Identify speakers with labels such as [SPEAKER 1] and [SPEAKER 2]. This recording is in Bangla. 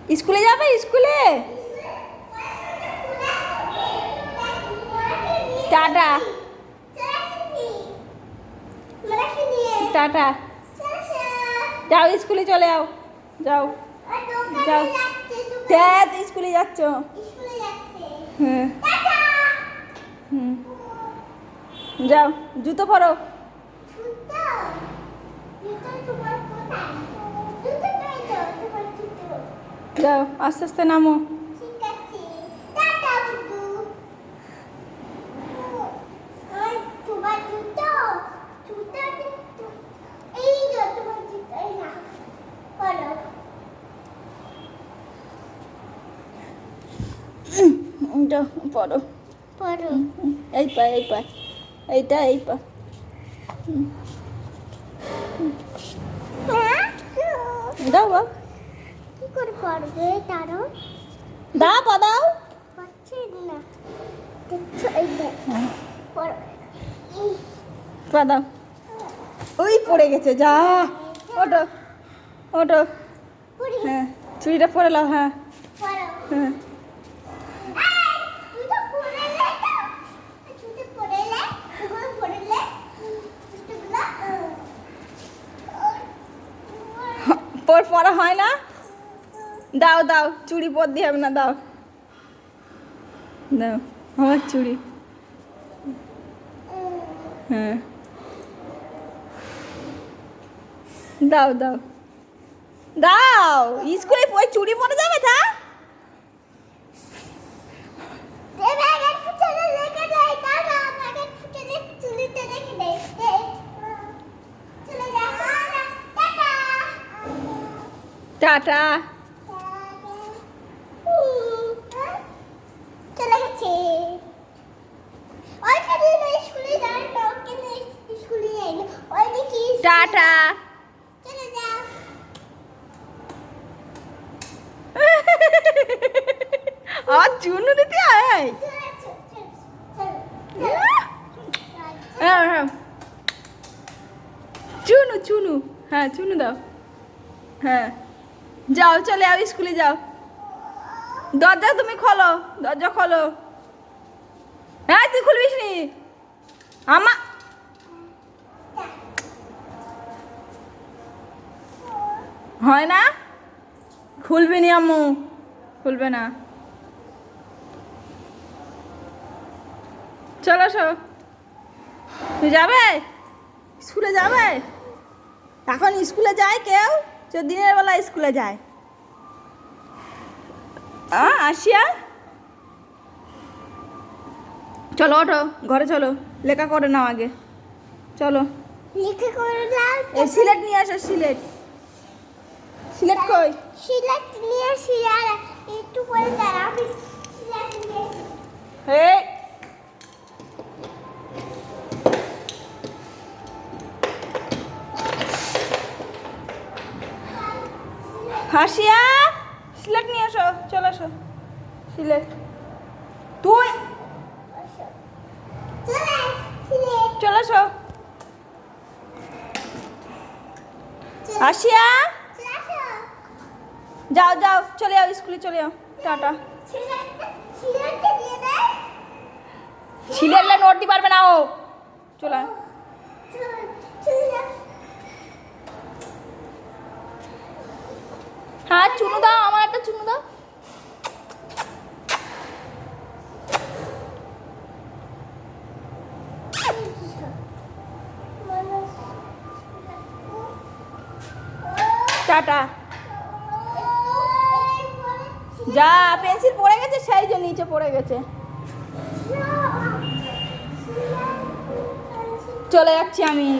[SPEAKER 1] স্কুলে যাবে স্কুলে? Tata tata. যাও স্কুলে চলে যাও। যাও যাও। হ্যাঁ তো স্কুলে যাচ্ছ? হ্যাঁ হুম যাও জুতো পরো। যাও আস্তে আস্তে নামো। যাও পড়ো
[SPEAKER 2] পড়ো।
[SPEAKER 1] এই পা এই পা এইটা এই পা। দাও বা
[SPEAKER 2] কি করে পড়বে তারও?
[SPEAKER 1] দাও পা দাও।
[SPEAKER 2] পাচ্ছি না। দেখছো এই দেখ। পড়ো।
[SPEAKER 1] পা দাও। ওই পড়ে গেছে যা। ওঠো ওঠো।
[SPEAKER 2] পড়ি।
[SPEAKER 1] হ্যাঁ চুড়িটা পরে নাও। হ্যাঁ
[SPEAKER 2] পড়ো।
[SPEAKER 1] হ্যাঁ
[SPEAKER 2] তুই তো পড়লে তো। তুই তো পড়লে। তুই পড়লে।
[SPEAKER 1] পড়া হয় না? দাও দাও চুড়ি পরতে হবে না। দাও দাও আমার চুড়ি। হ্যাঁ দাও দাও দাও। স্কুলে ওই চুড়ি পরে যাবে তা? টাটা।
[SPEAKER 2] চলে গেছে। ওই স্কুলে যায় না, কিন্তু স্কুলে যায় না। ওই দেখি
[SPEAKER 1] টাটা।
[SPEAKER 2] চলে যাও।
[SPEAKER 1] আর চুনু দিতে আয়। হ্যাঁ হ্যাঁ চুনু চুনু। হ্যাঁ চুনু দাও। হ্যাঁ যাও চলে যাও স্কুলে যাও। দরজা তুমি খোলো। দরজা খোলো। হ্যাঁ তুই খুলবিস নি আমা। হয় না? খুলবি নি আম্মু। খুলবে না। চলো আসো। তুই যাবে স্কুলে যাবে? এখন স্কুলে যায় কেউ? দিনের বেলা স্কুলে যায়। আসিয়া চলো ওঠো ঘরে চলো। লেখা করে নাও আগে। চলো
[SPEAKER 2] লিখে করে দাও।
[SPEAKER 1] এই সিলেট নিয়ে আসো। সিলেট সিলেট কই?
[SPEAKER 2] সিলেট নিয়ে আসি আর একটু পরে দাঁড়া, আমি সিলেট নিয়ে আসি।
[SPEAKER 1] হে হাসিয়া সিলেট নিয়ে আসো। চলো আসো সিলেট। তুই
[SPEAKER 2] চলে সিলেট।
[SPEAKER 1] চলো আসো। হাসিয়া
[SPEAKER 2] চলে আসো।
[SPEAKER 1] যাও যাও চলে যাও স্কুলে চলে যাও। টাটা।
[SPEAKER 2] সিলেটটা দিয়ে দেয়।
[SPEAKER 1] সিলেটলে নোট দিতে পারবে না ও। চলে
[SPEAKER 2] চলে যাও।
[SPEAKER 1] হ্যাঁ চুনু দাও আমার একটা চুনু দাও। টাটা। যা পেন্সিল পড়ে গেছে সেই যে নিচে পড়ে গেছে। চলে যাচ্ছি আমি।